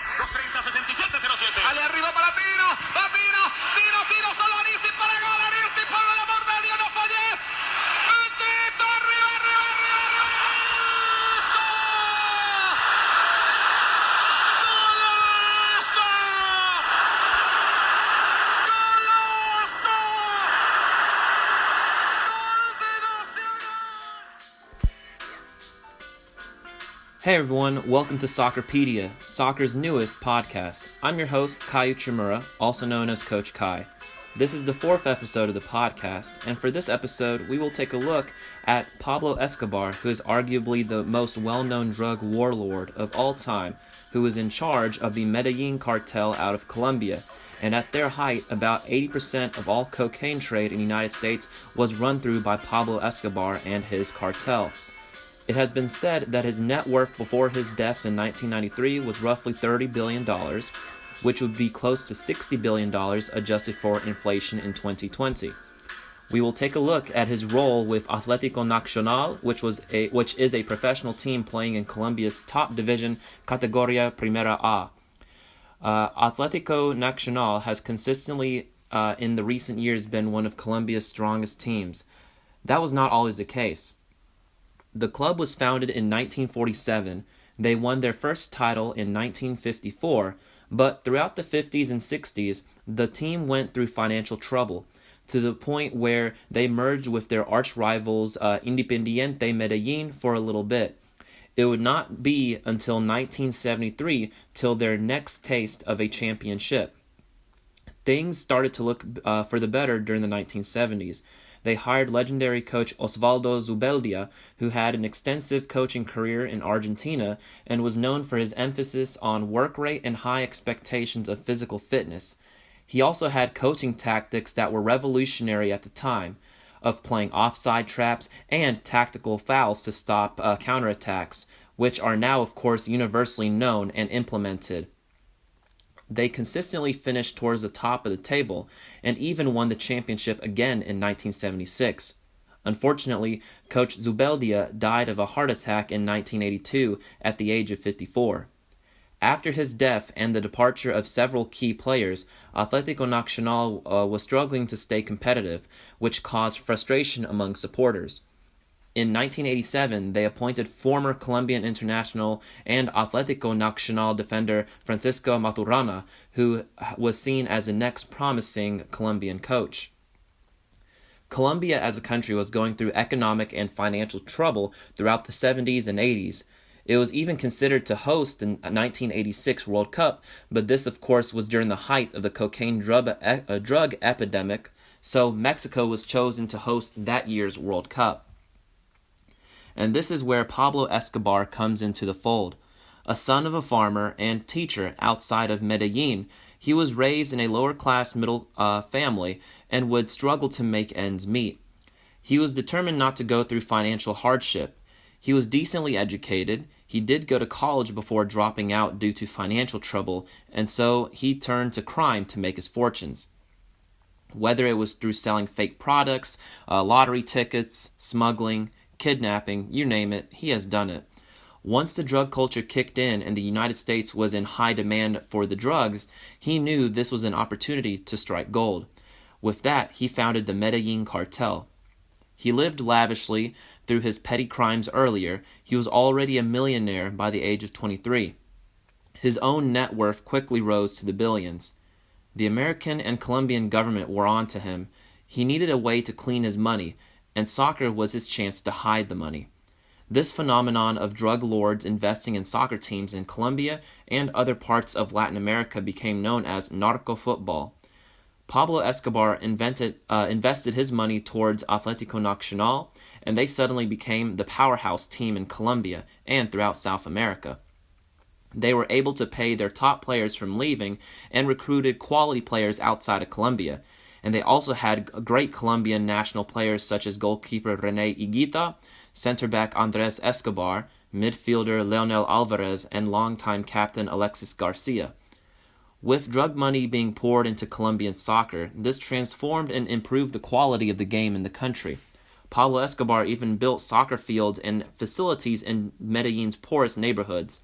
2:30:67:07. Ali arriba para Pino, va Pino, tiro, solo Aristi para gol, Aristi por el amor de Dios, no fallé. Petito, arriba, ¡golazo! ¡Golazo! ¡Gol de Nacional! Hey everyone, welcome to Soccerpedia, soccer's newest podcast. I'm your host, Kai Uchimura, also known as Coach Kai. This is the fourth episode of the podcast, and for this episode, we will take a look at Pablo Escobar, who is arguably the most well-known drug warlord of all time, who is in charge of the Medellin cartel out of Colombia. And at their height, about 80% of all cocaine trade in the United States was run through by Pablo Escobar and his cartel. It has been said that his net worth before his death in 1993 was roughly $30 billion, which would be close to $60 billion adjusted for inflation in 2020. We will take a look at his role with Atlético Nacional, which is a professional team playing in Colombia's top division, Categoría Primera A. Atlético Nacional has consistently, in the recent years, been one of Colombia's strongest teams. That was not always the case. The club was founded in 1947. They won their first title in 1954, but throughout the 50s and 60s, the team went through financial trouble, to the point where they merged with their arch rivals Independiente Medellin for a little bit. It would not be until 1973 till their next taste of a championship. Things started to look for the better during the 1970s. They hired legendary coach Osvaldo Zubeldia, who had an extensive coaching career in Argentina and was known for his emphasis on work rate and high expectations of physical fitness. He also had coaching tactics that were revolutionary at the time, of playing offside traps and tactical fouls to stop counterattacks, which are now, of course, universally known and implemented. They consistently finished towards the top of the table and even won the championship again in 1976. Unfortunately, Coach Zubeldia died of a heart attack in 1982 at the age of 54. After his death and the departure of several key players, Atlético Nacional was struggling to stay competitive, which caused frustration among supporters. In 1987, they appointed former Colombian international and Atlético Nacional defender Francisco Maturana, who was seen as the next promising Colombian coach. Colombia as a country was going through economic and financial trouble throughout the 70s and 80s. It was even considered to host the 1986 World Cup, but this, of course, was during the height of the cocaine drug epidemic, so Mexico was chosen to host that year's World Cup. And this is where Pablo Escobar comes into the fold. A son of a farmer and teacher outside of Medellin, he was raised in a lower-class middle family and would struggle to make ends meet. He was determined not to go through financial hardship. He was decently educated. He did go to college before dropping out due to financial trouble, and so he turned to crime to make his fortunes. Whether it was through selling fake products, lottery tickets, smuggling, kidnapping, you name it, he has done it. Once the drug culture kicked in and the United States was in high demand for the drugs, he knew this was an opportunity to strike gold. With that, he founded the Medellin cartel. He lived lavishly through his petty crimes earlier. He was already a millionaire by the age of 23. His own net worth quickly rose to the billions. The American and Colombian government were on to him. He needed a way to clean his money, and soccer was his chance to hide the money. This phenomenon of drug lords investing in soccer teams in Colombia and other parts of Latin America became known as narco football. Pablo Escobar invested his money towards Atlético Nacional, and they suddenly became the powerhouse team in Colombia and throughout South America. They were able to pay their top players from leaving and recruited quality players outside of Colombia. And they also had great Colombian national players such as goalkeeper René Higuita, center back Andrés Escobar, midfielder Leonel Alvarez, and longtime captain Alexis Garcia. With drug money being poured into Colombian soccer, this transformed and improved the quality of the game in the country. Pablo Escobar even built soccer fields and facilities in Medellin's poorest neighborhoods.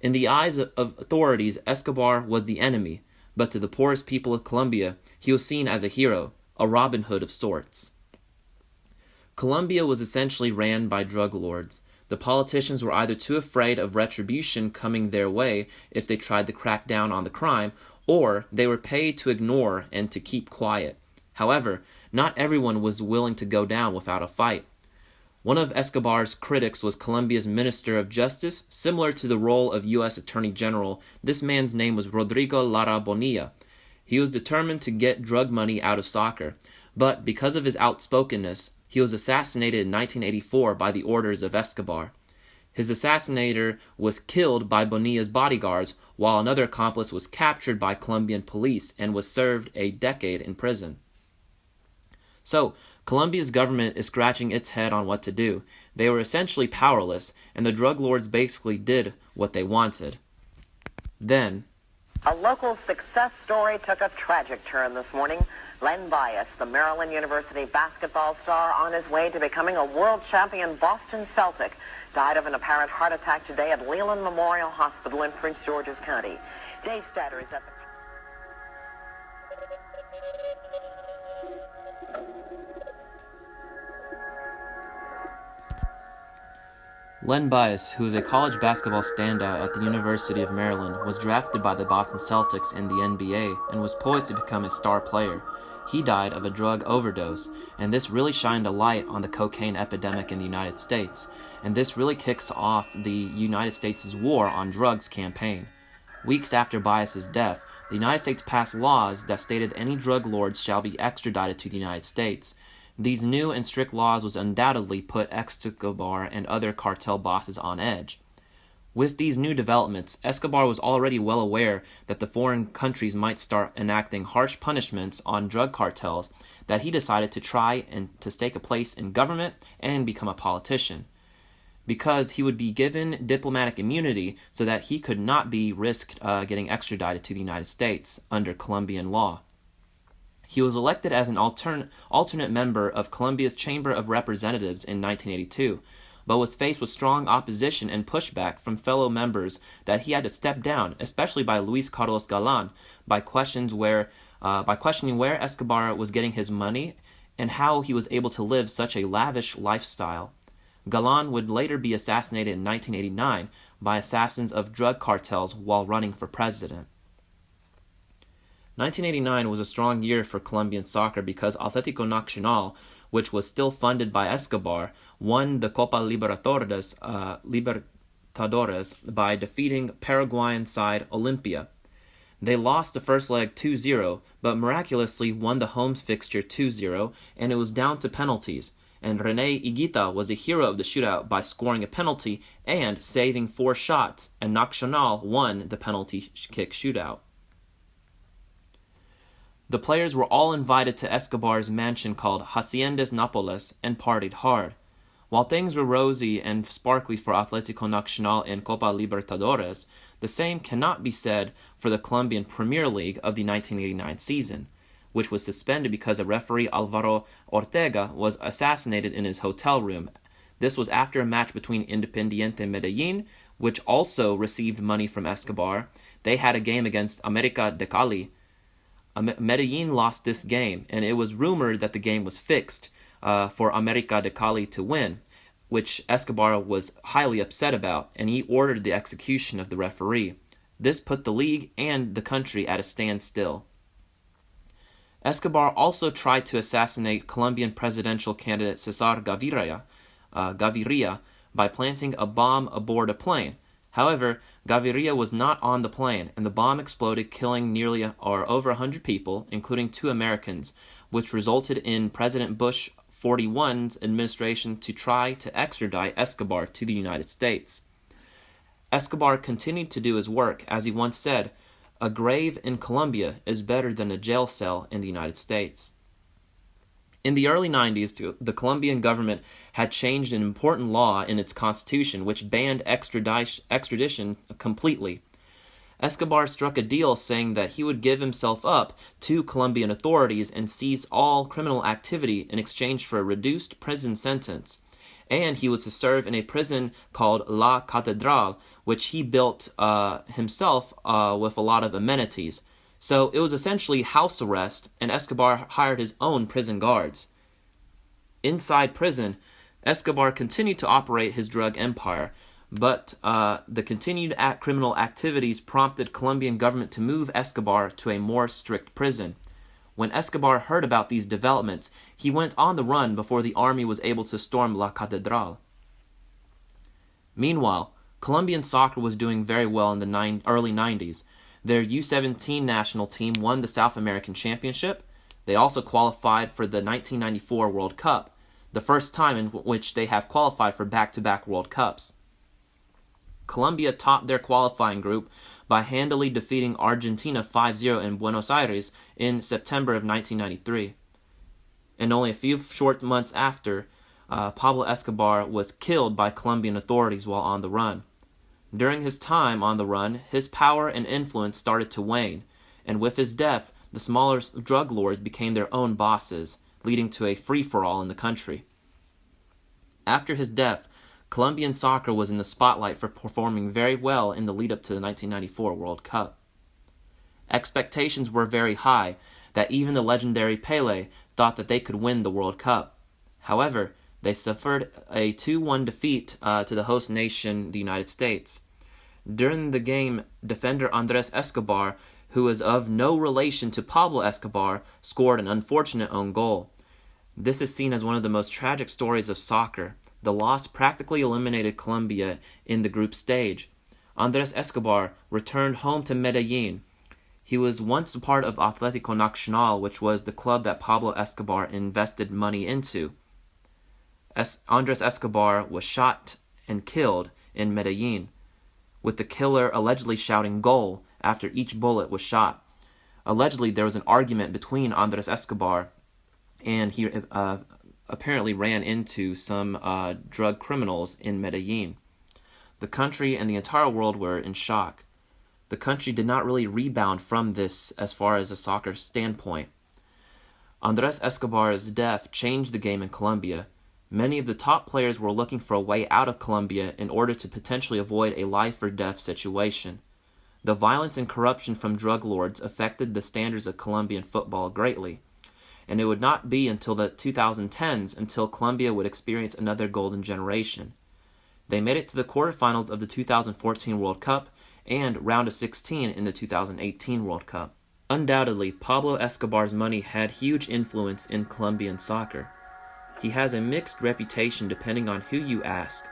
In the eyes of authorities, Escobar was the enemy, but to the poorest people of Colombia, he was seen as a hero, a Robin Hood of sorts. Colombia was essentially ran by drug lords. The politicians were either too afraid of retribution coming their way if they tried to crack down on the crime, or they were paid to ignore and to keep quiet. However, not everyone was willing to go down without a fight. One of Escobar's critics was Colombia's Minister of Justice. Similar to the role of U.S. Attorney General, this man's name was Rodrigo Lara Bonilla. He was determined to get drug money out of soccer, but because of his outspokenness, he was assassinated in 1984 by the orders of Escobar. His assassinator was killed by Bonilla's bodyguards, while another accomplice was captured by Colombian police and was served a decade in prison. So, Colombia's government is scratching its head on what to do. They were essentially powerless, and the drug lords basically did what they wanted. Then, a local success story took a tragic turn this morning. Len Bias, the Maryland University basketball star on his way to becoming a world champion Boston Celtic, died of an apparent heart attack today at Leland Memorial Hospital in Prince George's County. Dave Statter is at the... Len Bias, who is a college basketball standout at the University of Maryland, was drafted by the Boston Celtics in the NBA and was poised to become a star player. He died of a drug overdose, and this really shined a light on the cocaine epidemic in the United States, and this really kicks off the United States' war on drugs campaign. Weeks after Bias's death, the United States passed laws that stated any drug lords shall be extradited to the United States. These new and strict laws would undoubtedly put Escobar and other cartel bosses on edge. With these new developments, Escobar was already well aware that the foreign countries might start enacting harsh punishments on drug cartels, that he decided to try and to stake a place in government and become a politician, because he would be given diplomatic immunity so that he could not be risked getting extradited to the United States under Colombian law. He was elected as an alternate member of Colombia's Chamber of Representatives in 1982, but was faced with strong opposition and pushback from fellow members that he had to step down, especially by Luis Carlos Galan, by questioning where Escobar was getting his money and how he was able to live such a lavish lifestyle. Galan would later be assassinated in 1989 by assassins of drug cartels while running for president. 1989 was a strong year for Colombian soccer because Atlético Nacional, which was still funded by Escobar, won the Copa Libertadores by defeating Paraguayan side Olimpia. They lost the first leg 2-0, but miraculously won the home fixture 2-0, and it was down to penalties. And René Higuita was a hero of the shootout by scoring a penalty and saving 4 shots, and Nacional won the penalty kick shootout. The players were all invited to Escobar's mansion called Haciendas Nápoles and partied hard. While things were rosy and sparkly for Atlético Nacional in Copa Libertadores, the same cannot be said for the Colombian Premier League of the 1989 season, which was suspended because a referee Alvaro Ortega was assassinated in his hotel room. This was after a match between Independiente Medellín, which also received money from Escobar. They had a game against América de Cali. Medellín lost this game, and it was rumored that the game was fixed for América de Cali to win, which Escobar was highly upset about, and he ordered the execution of the referee. This put the league and the country at a standstill. Escobar also tried to assassinate Colombian presidential candidate Cesar Gaviria by planting a bomb aboard a plane. However, Gaviria was not on the plane, and the bomb exploded, killing over 100 people, including 2 Americans, which resulted in President Bush 41's administration to try to extradite Escobar to the United States. Escobar continued to do his work, as he once said, "A grave in Colombia is better than a jail cell in the United States." In the early 90s, the Colombian government had changed an important law in its constitution which banned extradition completely. Escobar struck a deal saying that he would give himself up to Colombian authorities and seize all criminal activity in exchange for a reduced prison sentence. and he was to serve in a prison called La Catedral, which he built himself with a lot of amenities. So it was essentially house arrest, and Escobar hired his own prison guards. Inside prison, Escobar continued to operate his drug empire, but the continued criminal activities prompted Colombian government to move Escobar to a more strict prison. When Escobar heard about these developments, he went on the run before the army was able to storm La Catedral. Meanwhile, Colombian soccer was doing very well in the early 90s. Their U17 national team won the South American Championship. They also qualified for the 1994 World Cup, the first time in which they have qualified for back-to-back World Cups. Colombia topped their qualifying group by handily defeating Argentina 5-0 in Buenos Aires in September of 1993. And only a few short months after, Pablo Escobar was killed by Colombian authorities while on the run. During his time on the run, his power and influence started to wane, and with his death, the smaller drug lords became their own bosses, leading to a free-for-all in the country. After his death, Colombian soccer was in the spotlight for performing very well in the lead-up to the 1994 World Cup. Expectations were very high that even the legendary Pelé thought that they could win the World Cup. However, they suffered a 2-1 defeat to the host nation, the United States. During the game, defender Andrés Escobar, who is of no relation to Pablo Escobar, scored an unfortunate own goal. This is seen as one of the most tragic stories of soccer. The loss practically eliminated Colombia in the group stage. Andrés Escobar returned home to Medellin. He was once a part of Atlético Nacional, which was the club that Pablo Escobar invested money into. Andrés Escobar was shot and killed in Medellin, with the killer allegedly shouting "Goal" after each bullet was shot. Allegedly, there was an argument between Andrés Escobar and he apparently ran into some drug criminals in Medellin. The country and the entire world were in shock. The country did not really rebound from this as far as a soccer standpoint. Andrés Escobar's death changed the game in Colombia. Many of the top players were looking for a way out of Colombia in order to potentially avoid a life-or-death situation. The violence and corruption from drug lords affected the standards of Colombian football greatly, and it would not be until the 2010s until Colombia would experience another golden generation. They made it to the quarterfinals of the 2014 World Cup and round of 16 in the 2018 World Cup. Undoubtedly, Pablo Escobar's money had huge influence in Colombian soccer. He has a mixed reputation depending on who you ask.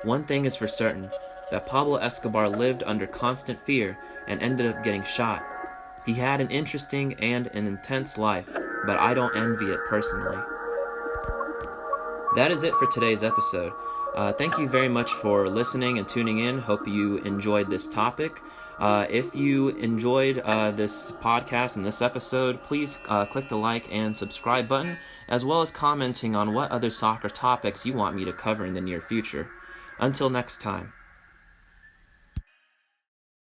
One thing is for certain, that Pablo Escobar lived under constant fear and ended up getting shot. He had an interesting and an intense life, but I don't envy it personally. That is it for today's episode. Thank you very much for listening and tuning in. Hope you enjoyed this topic. If you enjoyed this podcast and this episode, please click the like and subscribe button, as well as commenting on what other soccer topics you want me to cover in the near future. Until next time.